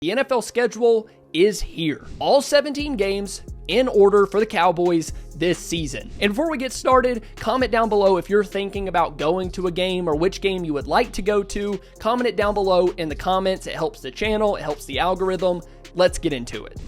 The NFL schedule is here. All 17 games in order for the Cowboys this season. And before we get started, comment down below if you're thinking about going to a game or which game you would like to go to. Comment it down below in the comments. It helps the channel, it helps the algorithm. Let's get into it.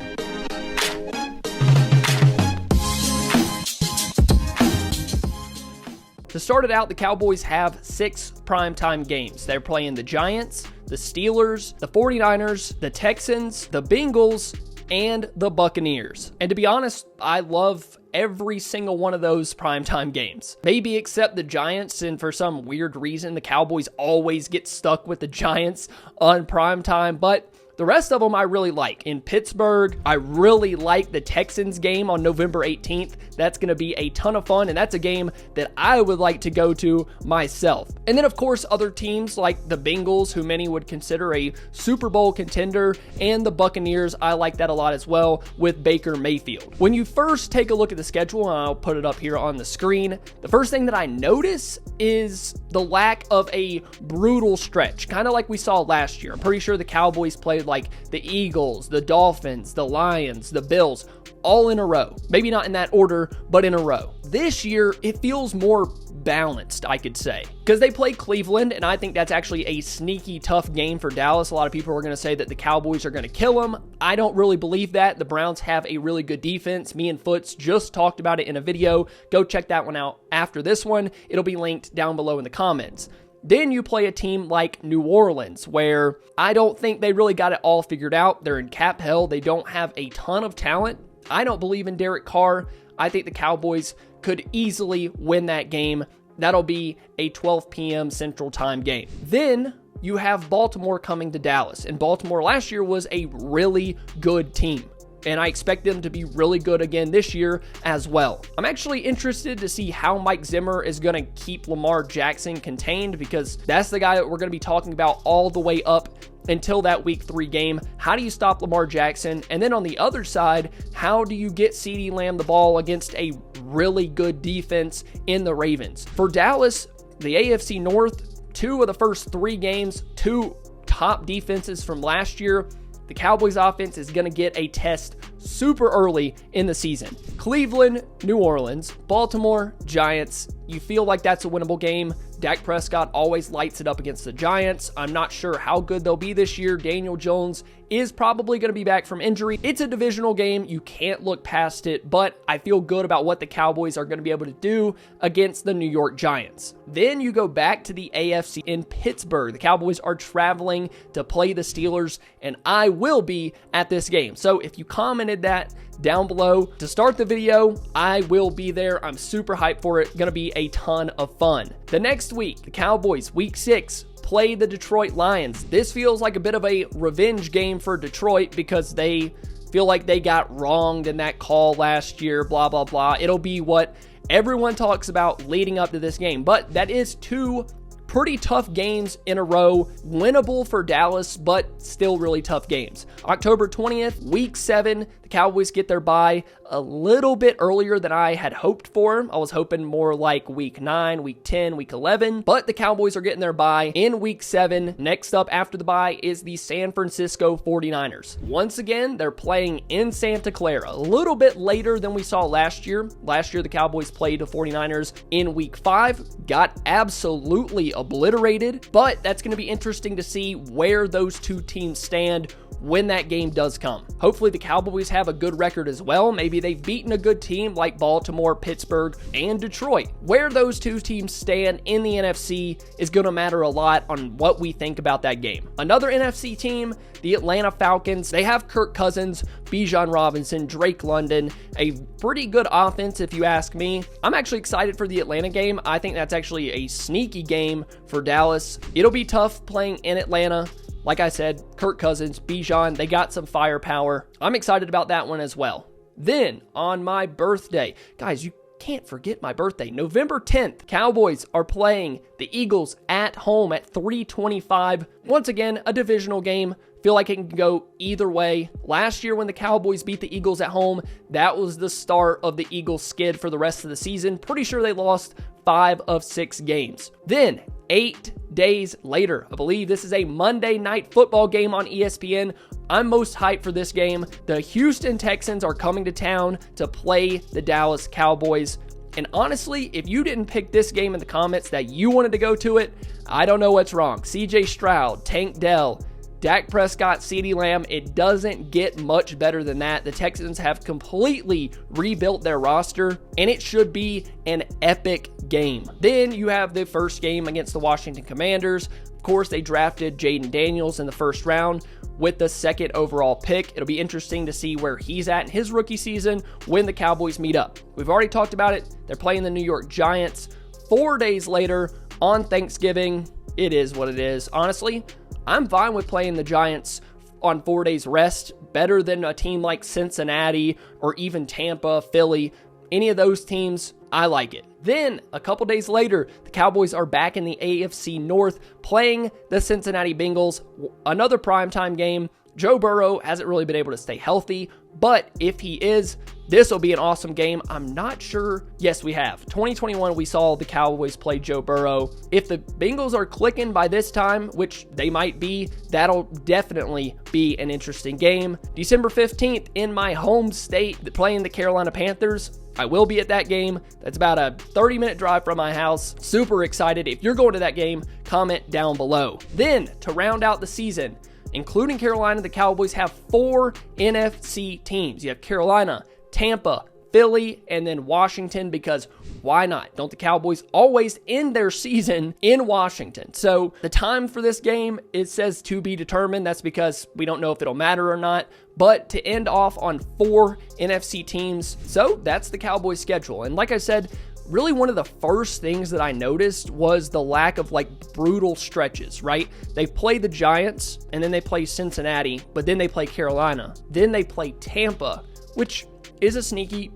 To start it out, the Cowboys have 6 primetime games. They're playing the Giants, the Steelers, the 49ers, the Texans, the Bengals, and the Buccaneers. And to be honest, I love every single one of those primetime games. Maybe except the Giants, and for some weird reason, the Cowboys always get stuck with the Giants on primetime, but the rest of them I really like. In Pittsburgh, I really like the Texans game on November 18th. That's going to be a ton of fun, and that's a game that I would like to go to myself. And then, of course, other teams like the Bengals, who many would consider a Super Bowl contender, and the Buccaneers, I like that a lot as well with Baker Mayfield. When you first take a look at the schedule, and I'll put it up here on the screen, the first thing that I notice is the lack of a brutal stretch, kind of like we saw last year. I'm pretty sure the Cowboys played like the Eagles, the Dolphins, the Lions, the Bills, all in a row. Maybe not in that order, but in a row. This year, it feels more balanced, I could say, because they play Cleveland, and I think that's actually a sneaky tough game for Dallas. A lot of people are going to say that the Cowboys are going to kill them. I don't really believe that. The Browns have a really good defense. Me and Foots just talked about it in a video. Go check that one out after this one. It'll be linked down below in the comments. Then you play a team like New Orleans, where I don't think they really got it all figured out. They're in cap hell. They don't have a ton of talent. I don't believe in Derek Carr. I think the Cowboys could easily win that game. That'll be a 12 p.m. Central Time game. Then you have Baltimore coming to Dallas, and Baltimore last year was a really good team, and I expect them to be really good again this year as well. I'm actually interested to see how Mike Zimmer is going to keep Lamar Jackson contained, because that's the guy that we're going to be talking about all the way up until that week 3 game. How do you stop Lamar Jackson? And then on the other side, how do you get CeeDee Lamb the ball against a really good defense in the Ravens? For Dallas, the AFC North, 2 of the first 3 games, 2 top defenses from last year. The Cowboys offense is going to get a test super early in the season. Cleveland, New Orleans, Baltimore, Giants. You feel like that's a winnable game. Dak Prescott always lights it up against the Giants. I'm not sure how good they'll be this year. Daniel Jones is probably going to be back from injury. It's a divisional game. You can't look past it, but I feel good about what the Cowboys are going to be able to do against the New York Giants. Then you go back to the AFC in Pittsburgh. The Cowboys are traveling to play the Steelers, and I will be at this game. So if you commented that down below to start the video, I will be there. I'm super hyped for it. Going to be a ton of fun. The next week, the Cowboys, week 6, play the Detroit Lions. This feels like a bit of a revenge game for Detroit because they feel like they got wronged in that call last year, blah, blah, blah. It'll be what everyone talks about leading up to this game, but that is 2 pretty tough games in a row, winnable for Dallas, but still really tough games. October 20th, week 7, the Cowboys get their bye a little bit earlier than I had hoped for. I was hoping more like week 9, week 10, week 11, but the Cowboys are getting their bye in week 7. Next up after the bye is the San Francisco 49ers. Once again, they're playing in Santa Clara, a little bit later than we saw last year. Last year, the Cowboys played the 49ers in week 5, got absolutely obliterated, but that's going to be interesting to see where those 2 teams stand when that game does come. Hopefully the Cowboys have a good record as well. Maybe they've beaten a good team like Baltimore, Pittsburgh, and Detroit. Where those 2 teams stand in the NFC is going to matter a lot on what we think about that game. Another NFC team, the Atlanta Falcons. They have Kirk Cousins, Bijan Robinson, Drake London, a pretty good offense if you ask me. I'm actually excited for the Atlanta game. I think that's actually a sneaky game for Dallas. It'll be tough playing in Atlanta. Like I said, Kirk Cousins, Bijan, they got some firepower. I'm excited about that one as well. Then, on my birthday, guys, you can't forget my birthday. November 10th, Cowboys are playing the Eagles at home at 3:25. Once again, a divisional game. Feel like it can go either way. Last year when the Cowboys beat the Eagles at home, that was the start of the Eagles skid for the rest of the season. Pretty sure they lost 5 of 6 games. Then, 8 days later. I believe this is a Monday Night Football game on ESPN. I'm most hyped for this game. The Houston Texans are coming to town to play the Dallas Cowboys. And honestly, if you didn't pick this game in the comments that you wanted to go to it, I don't know what's wrong. CJ Stroud, Tank Dell, Dak Prescott, CeeDee Lamb, it doesn't get much better than that. The Texans have completely rebuilt their roster, and it should be an epic game. Then you have the first game against the Washington Commanders. Of course, they drafted Jaden Daniels in the first round with the second overall pick. It'll be interesting to see where he's at in his rookie season when the Cowboys meet up. We've already talked about it. They're playing the New York Giants 4 days later on Thanksgiving. It is what it is. Honestly, I'm fine with playing the Giants on 4 days rest, better than a team like Cincinnati or even Tampa, Philly. Any of those teams, I like it. Then, a couple days later, the Cowboys are back in the AFC North playing the Cincinnati Bengals. Another primetime game. Joe Burrow hasn't really been able to stay healthy, but if he is, this will be an awesome game. I'm not sure. Yes, we have. 2021, we saw the Cowboys play Joe Burrow. If the Bengals are clicking by this time, which they might be, that'll definitely be an interesting game. December 15th, in my home state, playing the Carolina Panthers. I will be at that game. That's about a 30-minute drive from my house. Super excited. If you're going to that game, comment down below. Then, to round out the season, including Carolina, the Cowboys have 4 NFC teams. You have Carolina, Tampa, Philly, and then Washington, because why not? Don't the Cowboys always end their season in Washington? So the time for this game, it says to be determined. That's because we don't know if it'll matter or not. But to end off on 4 NFC teams, so that's the Cowboys schedule. And like I said, really one of the first things that I noticed was the lack of brutal stretches, right? They play the Giants, and then they play Cincinnati, but then they play Carolina. Then they play Tampa, which is a sneaky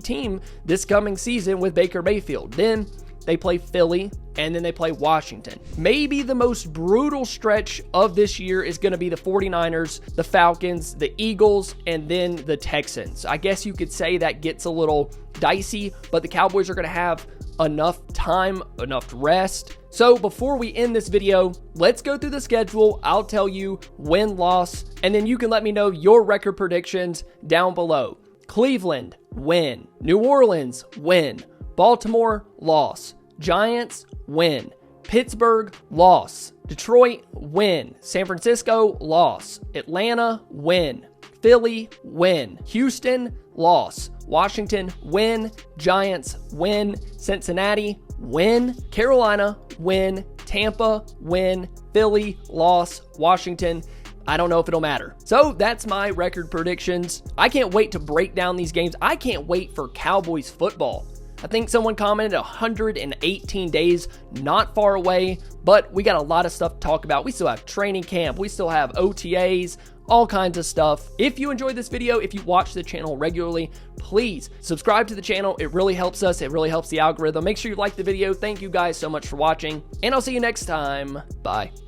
team this coming season with Baker Mayfield. Then they play Philly, and then they play Washington. Maybe the most brutal stretch of this year is going to be the 49ers, the Falcons, the Eagles, and then the Texans. I guess you could say that gets a little dicey, but the Cowboys are going to have enough time, enough rest. So before we end this video, let's go through the schedule. I'll tell you win, loss, and then you can let me know your record predictions down below. Cleveland, win. New Orleans, win. Baltimore, loss. Giants, win. Pittsburgh, loss. Detroit, win. San Francisco, loss. Atlanta, win. Philly, win. Houston, loss. Washington, win. Giants, win. Cincinnati, win. Carolina, win. Tampa, win. Philly, loss. Washington, I don't know if it'll matter. So that's my record predictions. I can't wait to break down these games. I can't wait for Cowboys football. I think someone commented 118 days, not far away, but we got a lot of stuff to talk about. We still have training camp. We still have OTAs, all kinds of stuff. If you enjoyed this video, if you watch the channel regularly, please subscribe to the channel. It really helps us. It really helps the algorithm. Make sure you like the video. Thank you guys so much for watching, and I'll see you next time. Bye.